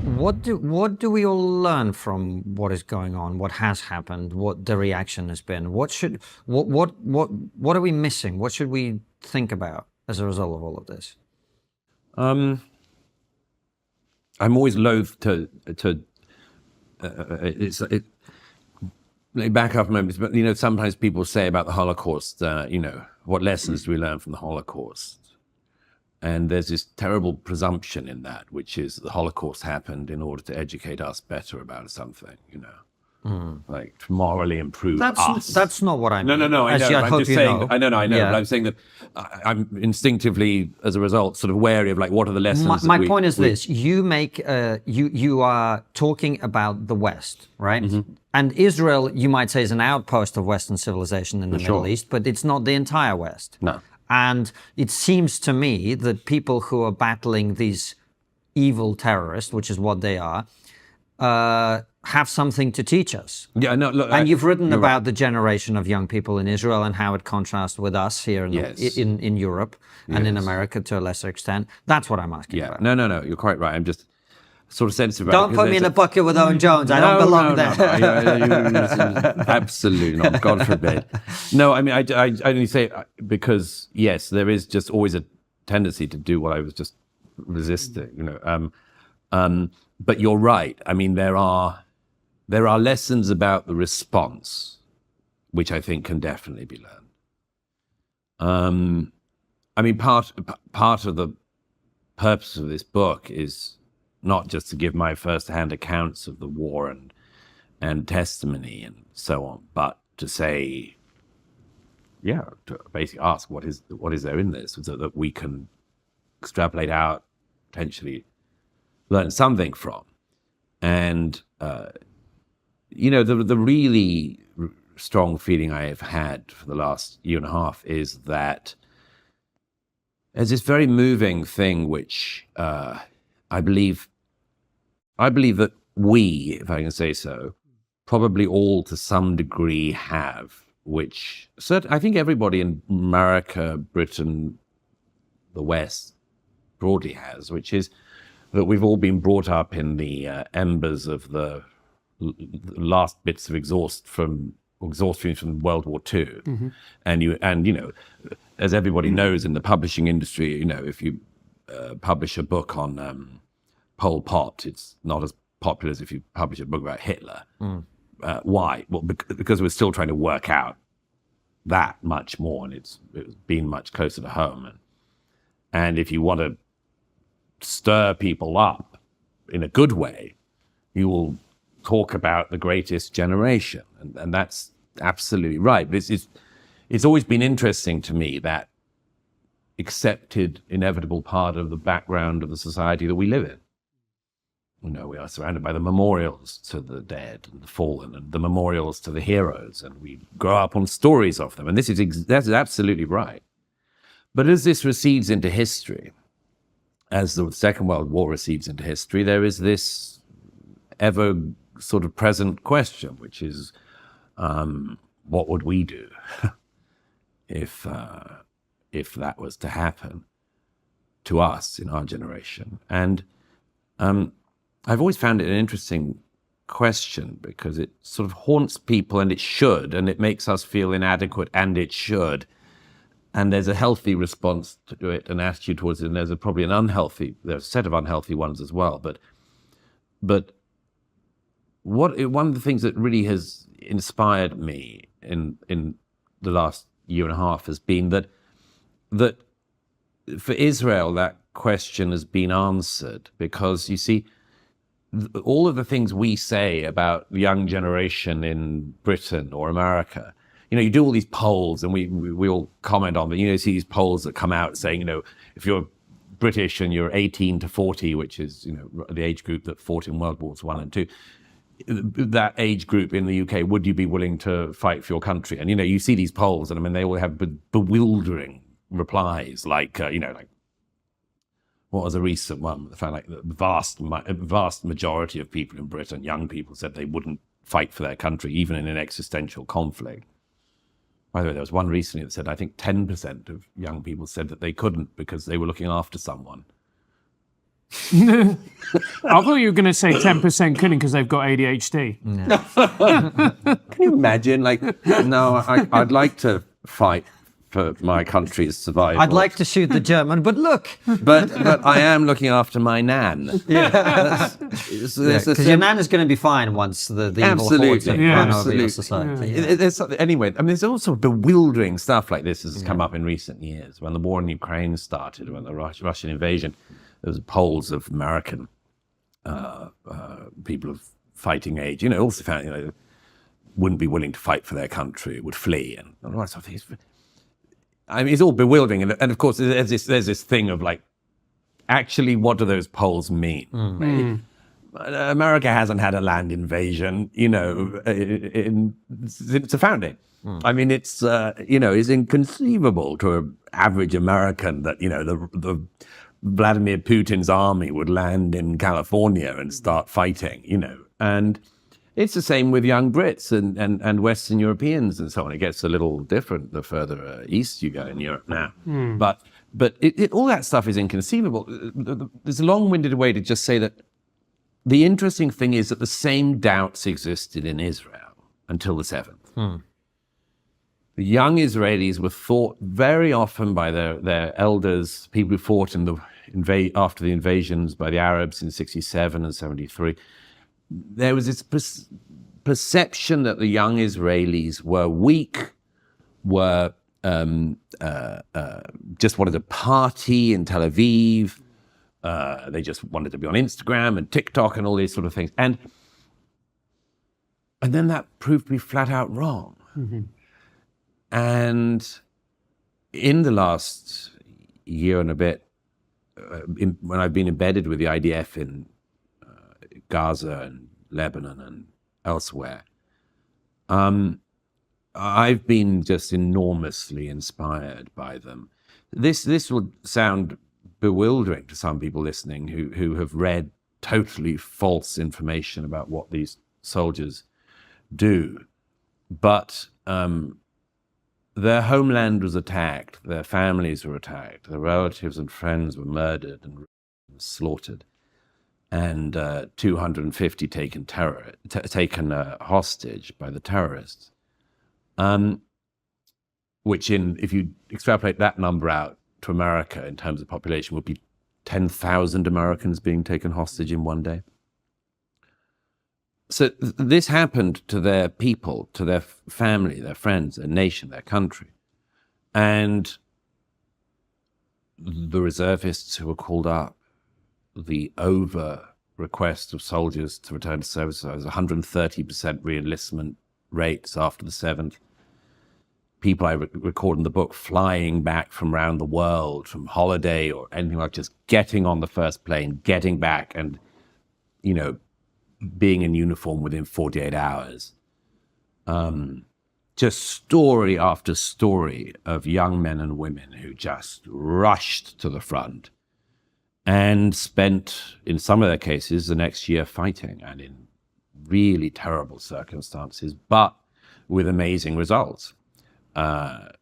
What do we all learn from what is going on, what has happened, what the reaction has been? What are we missing? What should we think about as a result of all of this? I'm always loath to back up a moment, but sometimes people say about the Holocaust, what lessons do we learn from the Holocaust? And there's this terrible presumption in that, which is the Holocaust happened in order to educate us better about something, like to morally improve us. That's not what I mean. No, I know. I'm just saying, I know. Yeah. But I'm saying that I'm instinctively, as a result, sort of wary of what are the lessons. My point is this: you make you are talking about the West, right? Mm-hmm. And Israel, you might say, is an outpost of Western civilization in the Middle East, but it's not the entire West. No. And it seems to me that people who are battling these evil terrorists, which is what they are, have something to teach us. Yeah, no, look, and you've written about the generation of young people in Israel and how it contrasts with us here in Europe and in America to a lesser extent. That's what I'm asking about. No, you're quite right. I'm just sort of sensitive about Don't put me in a bucket with Owen Jones. I don't belong there. Absolutely not. God forbid. No, I mean, I only say because, yes, there is just always a tendency to do what I was just resisting, but you're right. I mean, there are lessons about the response, which I think can definitely be learned. I mean, part of the purpose of this book is not just to give my first-hand accounts of the war and testimony and so on, but to say, to basically ask what is there in this, so that we can extrapolate out, potentially learn something from. And the really strong feeling I have had for the last year and a half is that there's this very moving thing which I believe that we, if I can say so, probably all to some degree have, which I think everybody in America, Britain, the West broadly has, which is that we've all been brought up in the embers of the last bits of exhaustion from World War II. Mm-hmm. And as everybody knows in the publishing industry, if you publish a book on Pol Pot, it's not as popular as if you publish a book about Hitler. Why? Well, because we're still trying to work out that much more, and it's been much closer to home. And if you want to stir people up in a good way, you will talk about the greatest generation, and that's absolutely right. But it's always been interesting to me, that accepted, inevitable part of the background of the society that we live in. We are surrounded by the memorials to the dead and the fallen, and the memorials to the heroes, and we grow up on stories of them. And that's absolutely right. But as this recedes into history, as the Second World War recedes into history, there is this ever sort of present question, which is, what would we do if that was to happen to us in our generation? And I've always found it an interesting question, because it sort of haunts people, and it should, and it makes us feel inadequate, and it should. And there's a healthy response to it, an attitude towards it, and there's there's a set of unhealthy ones as well. But one of the things that really has inspired me in the last year and a half has been that for Israel, that question has been answered, because you see, all of the things we say about the young generation in Britain or America, you do all these polls, and we all comment on them. You see these polls that come out saying, if you're British and you're 18 to 40, which is, the age group that fought in World Wars I and II, that age group in the UK, would you be willing to fight for your country? And, you see these polls, and they all have bewildering replies, like what was a recent one? I found the vast majority of people in Britain, young people, said they wouldn't fight for their country, even in an existential conflict. By the way, there was one recently that said, I think 10% of young people said that they couldn't because they were looking after someone. I thought you were going to say 10% couldn't because they've got ADHD. Can you imagine? Like, no, I'd like to fight for my country's survival. I'd like to shoot the German, but look. but I am looooking after my nan. Yeah. Because your nan is going to be fine once the evil hordes have run over your society. Anyway, I mean, there's also bewildering stuff like this has come up in recent years. When the war in Ukraine started, when the Russian invasion, there was polls of American people of fighting age, also found, wouldn't be willing to fight for their country, would flee, and all that sort of things. I mean, it's all bewildering, and of course, there's this thing of like, actually, what do those polls mean? America hasn't had a land invasion, since the founding. I mean, it's it's inconceivable to an average American that the Vladimir Putin's army would land in California and start fighting, and it's the same with young Brits and Western Europeans and so on. It gets a little different the further east you go in Europe now. But all that stuff is inconceivable. There's a long-winded way to just say that the interesting thing is that the same doubts existed in Israel until the 7th. The young Israelis were thought very often by their elders, people who fought after the invasions by the Arabs in 67 and 73. There was this perception that the young Israelis were weak, were just wanted to party in Tel Aviv. They just wanted to be on Instagram and TikTok and all these sort of things. And then that proved to be flat out wrong. And in the last year and a bit, when I've been embedded with the IDF in Gaza and Lebanon and elsewhere, I've been just enormously inspired by them. This will sound bewildering to some people listening who have read totally false information about what these soldiers do, but their homeland was attacked, their families were attacked, their relatives and friends were murdered and slaughtered, and 250 taken hostage by the terrorists. Which, if you extrapolate that number out to America in terms of population, would be 10,000 Americans being taken hostage in one day. So this happened to their people, to their family, their friends, their nation, their country. And the reservists who were called up, the over request of soldiers to return to service, there was 130% re-enlistment rates after the 7th. People I record in the book flying back from around the world, from holiday or anything like, just getting on the first plane, getting back and, being in uniform within 48 hours. Just story after story of young men and women who just rushed to the front and spent, in some of their cases, the next year fighting, and in really terrible circumstances, but with amazing results. And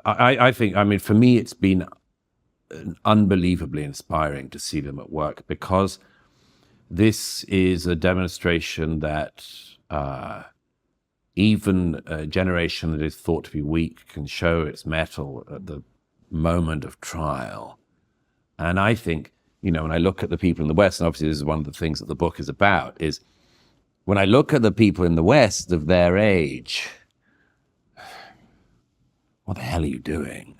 I think, for me, it's been unbelievably inspiring to see them at work, because this is a demonstration that even a generation that is thought to be weak can show its mettle at the moment of trial. And I think, when I look at the people in the West, and obviously this is one of the things that the book is about, is when I look at the people in the West of their age, what the hell are you doing?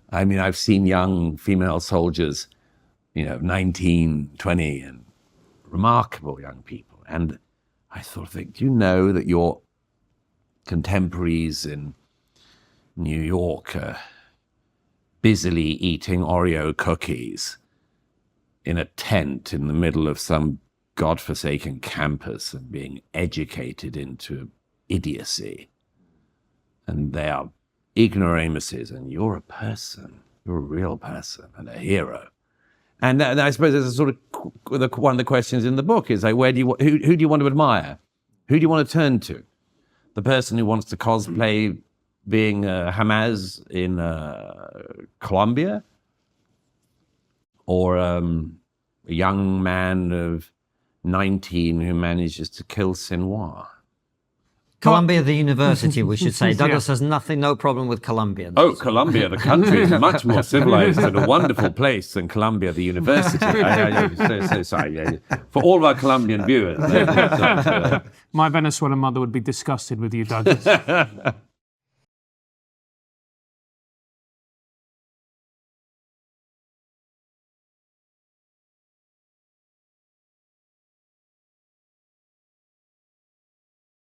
I've seen young female soldiers, 19, 20, and remarkable young people. And I sort of think, do you know that your contemporaries in New York are busily eating Oreo cookies in a tent in the middle of some godforsaken campus and being educated into idiocy? And they are ignoramuses, and you're a person. You're a real person and a hero. And I suppose there's a sort of one of the questions in the book is like, who do you want to admire? Who do you want to turn to? The person who wants to cosplay being Hamas in Colombia, or a young man of 19 who manages to kill Sinwar. Columbia, the university, we should say. Douglas has no problem with Columbia. Oh, Columbia, the country, is much more civilized and a wonderful place than Columbia, the university. So sorry. For all of our Colombian viewers. My Venezuelan mother would be disgusted with you, Douglas.